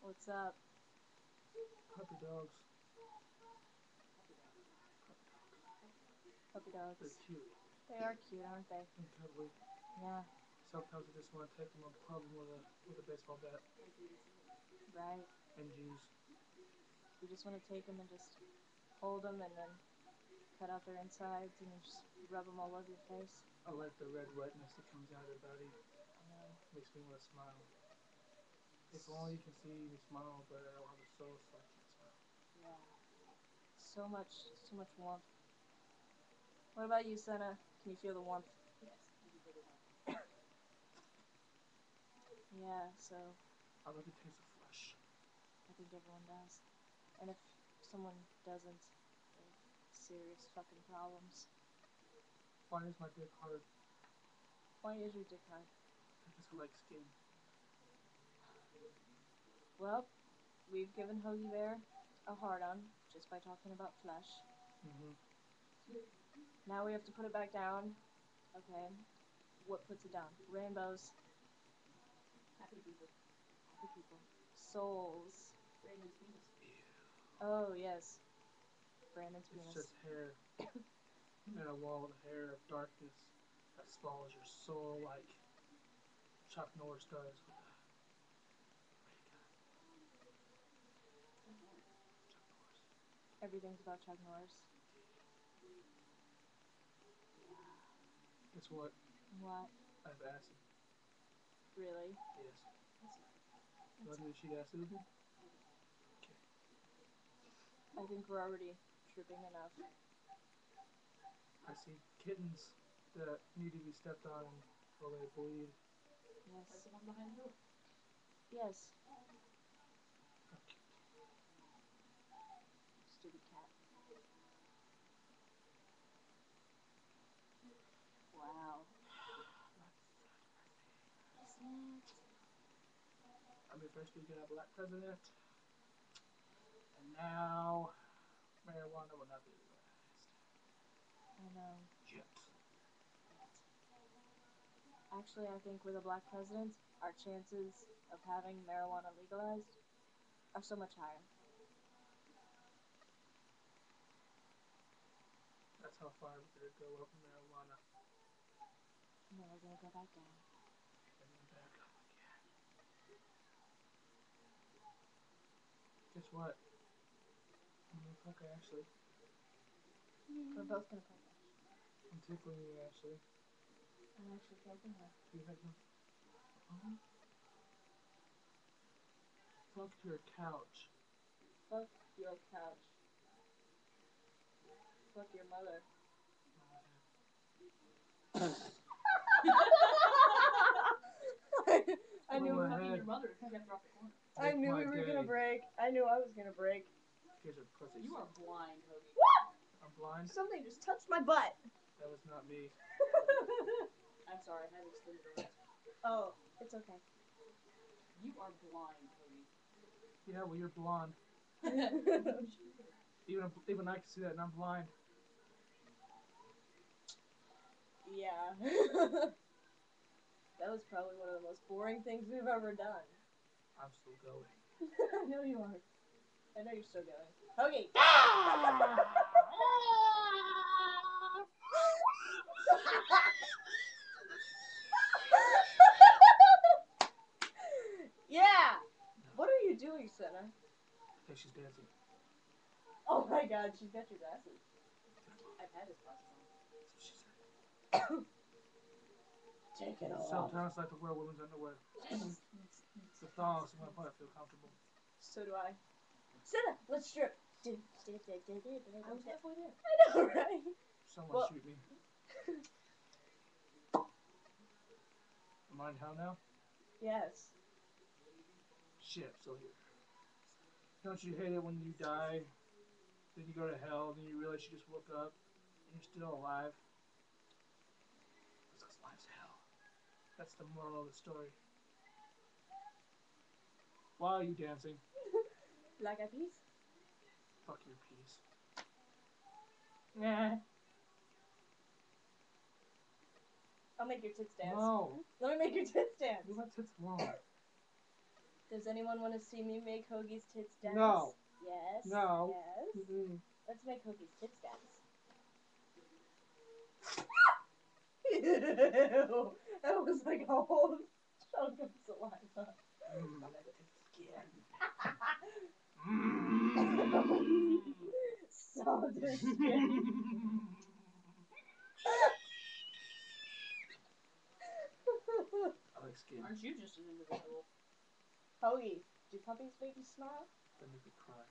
What's up? Puppy dogs. Puppy dogs. They're cute They are cute, aren't they? and cuddly. Yeah. Sometimes I just want to take them and club them with a baseball bat Right. and jeans. You just want to take them and just hold them and then cut out their insides and then just rub them all over your face. I like the red wetness that comes out of their body. I know. Makes me want to smile. If only you can see me smile, but I don't have a soul, so I can't smile. Yeah. So much warmth. What about you, Senna? Can you feel the warmth? Yes, I can feel the warmth. Yeah, so I love the taste of flesh. I think everyone does. And if someone doesn't, they have serious fucking problems. Why is my dick hard? Why is your dick hard? Because I like skin. Well, we've given Hoagie Bear a hard on just by talking about flesh. Now we have to put it back down. Okay. What puts it down? Rainbows. Happy people. Happy people. Souls. Brandon's penis. Oh, yes. Brandon's It's penis. just hair. And a wall of hair of darkness as small as your soul, like Chuck Norris does with the ray gun. Chuck Norris. Chuck Norris. Everything's about Chuck Norris. Guess what? What? I have acid. Really? Yes. That's not. You want me to shoot acid with me? Okay. I think we're already tripping enough. I see kittens that need to be stepped on or they bleed. Yes. That's the one behind the door. Yes. How cute. Stupid cat. Wow. Isn't it? I mean, first we get a black president, and now marijuana will not be legalized. I know. Yet. Actually, I think with a black president, our chances of having marijuana legalized are so much higher. That's how far we're gonna go up in marijuana. And then we're gonna go back down. And then back up again. Guess what? I'm gonna fuck Ashley. We're both gonna play Ash. I'm tickling you, Ashley. I'm actually fucking her. Do you have no? Oh. Fuck your couch. Fuck your couch. Fuck your mother. I knew. Go Fucking ahead. your mother if you kept her off the corner. I Make knew my we were day. gonna break. I knew I was gonna break. You guys are pussies. You are blind, Hoagie. I'm blind. Something just touched my butt. That was not me. I'm sorry, I had extended arms. Oh, it's okay. You are blind, Hoagie. Yeah, well, you're blonde. Even I can see that, and I'm blind. Yeah. That was probably one of the most boring things we've ever done. I'm still going. I know you are. I know you're still going. Hoagie! Yeah! What are you doing, Senna? I think she's dancing. Oh my god, she's got your glasses. I've had his glasses on. That's what she said. Take it off. Sometimes I like to wear women's underwear. The thongs, when I put it, feel comfortable. So do I. Senna, let's strip. I I was halfway there. know, right? Someone Well- shoot me. Am I in hell now? Yes. Shit, I'm still here. Don't you hate it when you die, then you go to hell, then you realize you just woke up, and you're still alive? Because life's hell. That's the moral of the story. Why are you dancing? Black eyed peas? Fuck your piece. Nah. I'll make your tits dance. No. Let me make your tits dance. Leave my tits alone. Does anyone want to see me make Hoagie's tits dance? No. Yes. No. Yes. Mm-mm. Let's make Hoagie's tits dance. Ew. That was like a whole chunk of saliva. Softer skin. I like skin. Aren't you just an individual? Hoagie, do puppies make you smile? They make me cry.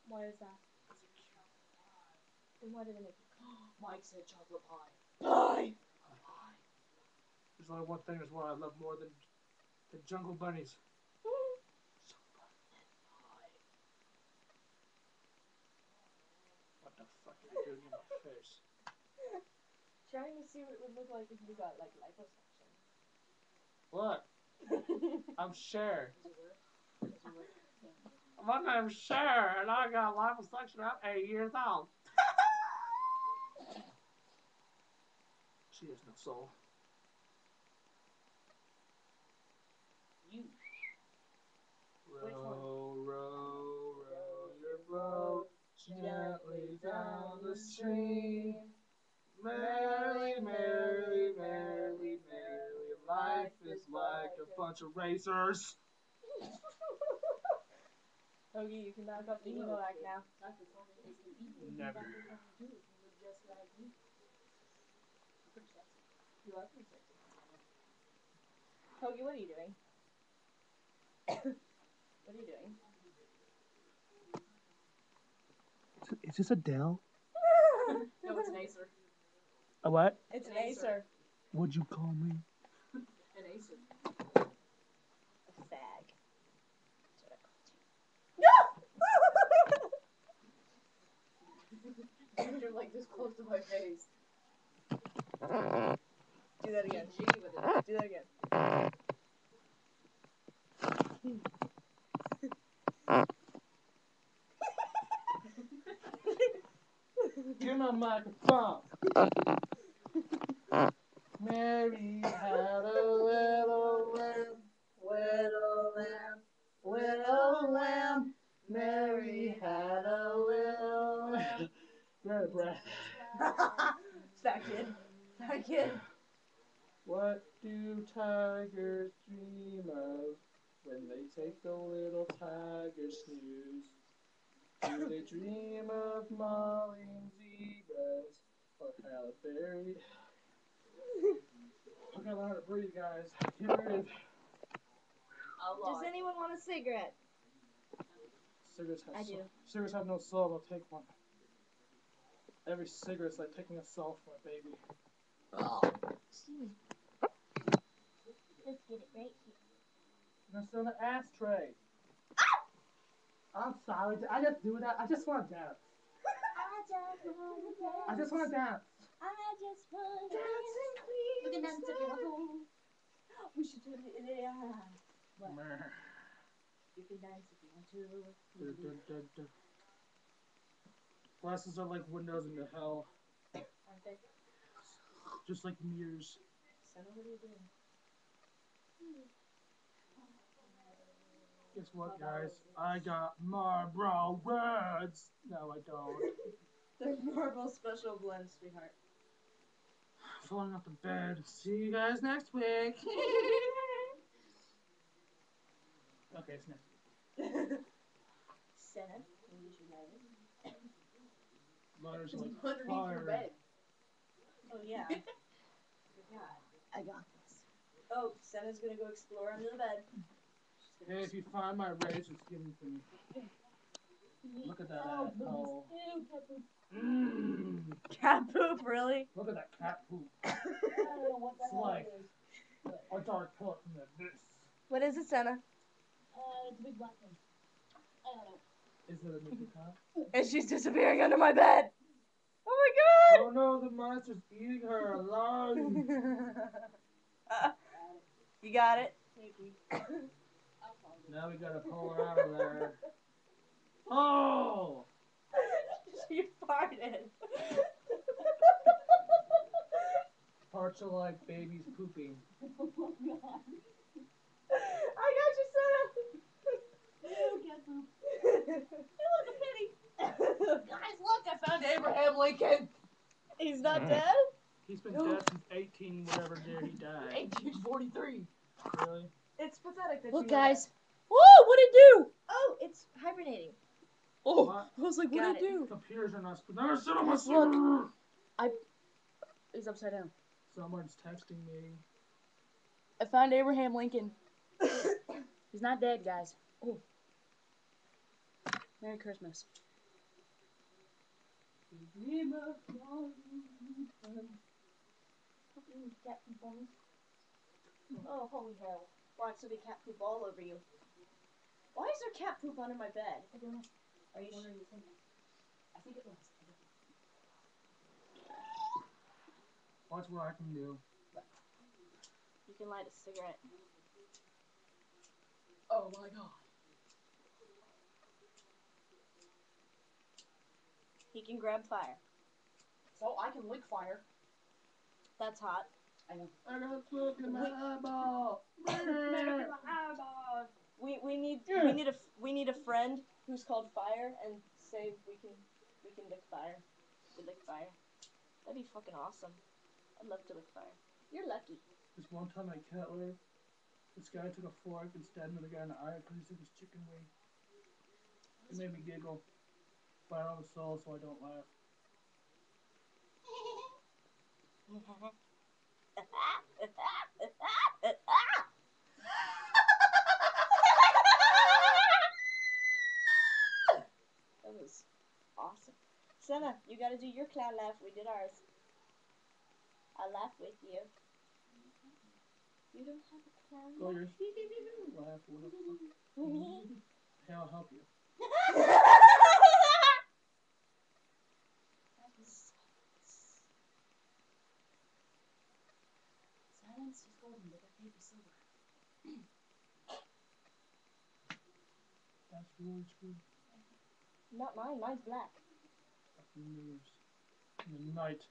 Why is that? Then why do they make you Mike said chocolate pie. cry? There's only one thing as well I love more than the jungle bunnies. What the fuck are you doing in my face? Trying to see what it would look like if you got like liposuction. Look, I'm Cher. Does it work? Does it work? Yeah. My name's Cher, and I got liposuction. I'm 8 years old. She has no soul. You. Row, row, row your boat gently down the stream. Merrily, merrily, merrily, merrily, life is like a bunch of racers. Hoagie, you can knock off the emo act now. Not the song is the evil. Never. You look just like me. Pretty sexy. You are pretty sexy. Hoagie, what are you doing? What are you doing? Is this Adele? No, it's an Acer. A what? It's an Acer. What'd you call me? An Acer. A fag. That's what I called you. You're like this close to my face. Do that again. G with it. Do that again. Give me a microphone. Mary had a little lamb, little lamb, little lamb. Mary had a little lamb. Good, Brad. Stop, kid. Stop, kid. What do tigers dream of when they take the little tiger snooze? Do they dream of mauling zebras or Halle Berry? I gotta learn how to breathe, guys. Get rid. Does anyone want a cigarette? Cigarettes have I do. Cigarettes have no soul. I'll take one. Every cigarette's like taking a soul from a baby. Let's get it right here. You're still in the ashtray. I'm sorry. Did I just do that? I just want to dance. I just want to dance. Dancing queen. We can dance if you want to. We should do it. What? Meh. You can dance if you want to. Dun, dun, dun, dun. Glasses are like windows into hell, Aren't they? just like mirrors. Senna, what are you doing? Guess what, guys? I got Marlboro Reds. No, I don't. The Marble Special Blend, sweetheart. Falling off the bed. See you guys next week. Okay, it's next week. Senna, can you use your lighter? Lighters are like Underneath fire. your bed. Oh, yeah. God. I got this. Oh, Senna's gonna go explore under the bed. Hey, if you find my razors, give them to me. Look at that asshole. Ew, cat poop. Mmm. Cat poop, really? Look at that cat poop. I don't know what the It's hell like it is. a dark color from the abyss. What is it, Senna? It's a big black one. I don't know. Is it a Mickey Mouse? And she's disappearing under my bed. Oh Oh no, the monster's eating her alive. my god! You got it? Thank you. Now we gotta pull her out of there. Oh! She farted. Parts are like babies pooping. I got you, Senna. Lincoln. He's not dead? He's been No. dead since 18 whatever year he died. 1843. Really? It's pathetic that Look, you know guys. that. Whoa, what'd it do? Oh, it's hibernating. Oh, What? I was like, Got what'd it do? Computers are not supposed to sit on my Look. server. He's upside down. Someone's texting me. I found Abraham Lincoln. He's not dead, guys. Oh. Merry Christmas. Cat poop on me. Oh, holy hell. Watch, there'll be cat poop all over you. Why is there cat poop under my bed? I don't know. Are you What sure? are you thinking? I think it was. Watch what I can do. You can light a cigarette. Oh my god. He can grab fire. So I can lick fire. That's hot. I know. I got smoke in my eyeball. We need a friend who's called Fire and say we can lick fire. We lick fire. That'd be fucking awesome. I'd love to lick fire. You're lucky. This one time at Kettler, this guy took a fork and stabbed another guy in the eye because he took his chicken wing. It made me giggle. But I don't have a soul, so I don't laugh. That was awesome. Senna, you gotta do your clown laugh. We did ours. I'll laugh with you. You don't have a clown Go laugh? your laugh. What the fuck? Hey, I'll help you. Silence is golden, but that tape is silver. That's really true. Not mine. Mine's black. Fucking mirrors. In the night.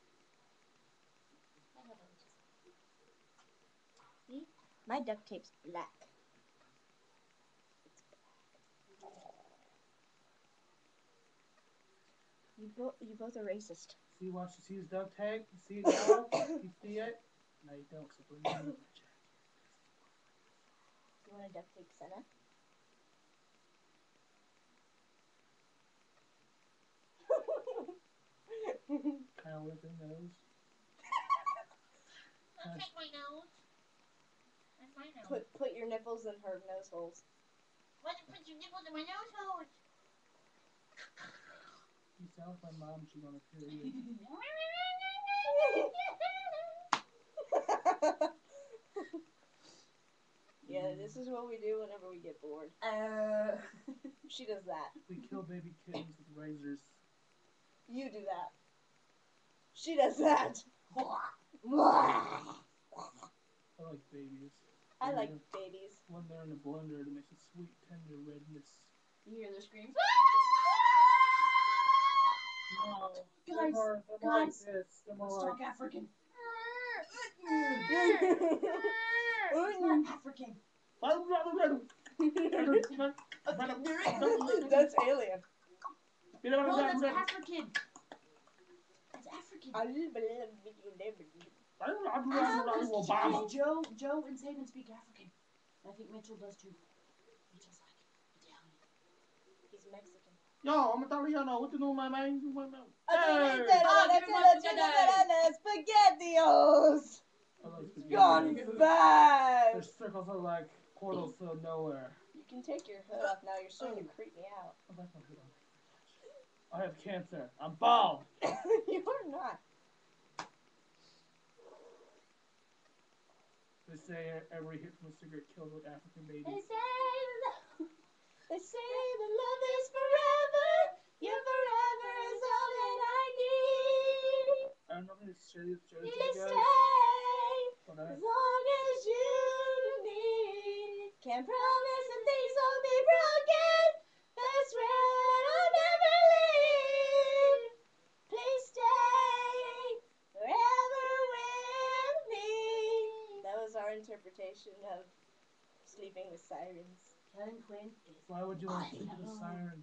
See? My duct tape's black. It's black. You both are racist. See, watch. You see his duct tape? You see it now? You see it? No, you don't. So bring it in. You want to duct tape Senna? Kind of with her nose. Don't take my nose. That's my nose. Put your nipples in her nose holes. Why don't you put your nipples in my nose hole? You sound like my mom. She's on a period. Yeah, this is what we do whenever we get bored. She does that. We kill baby kittens with razors. You do that. She does that. I like babies. I like babies. When they're in a blender, it makes a sweet, tender redness. You hear the screams? No, Guys, they're more guys, like this. They're more Let's like. talk African. That's alien. No, that's African. That's African. Joe and Saban speak African. I think Mitchell does too. Mitchell's like Italian. He's Mexican. Yo, I'm Italiano. What you know, my man? SpaghettiOs! I like spaghetti. Gone bad! Their circles are like portals to nowhere. You can take your hood off now. You're starting to creep me out. I like my hood on. I have cancer. I'm bald. You are not. They say every hit from a cigarette kills with African babies. They say that love is forever. Your forever is all that I need. I don't know if it's share this You with you guys. stay But as long as you need. Can't promise that things won't be broken. But swear I'll never leave. Please stay forever with me. That was our interpretation of Sleeping with Sirens. Kevin Quinn is why would you want to sleep with a siren?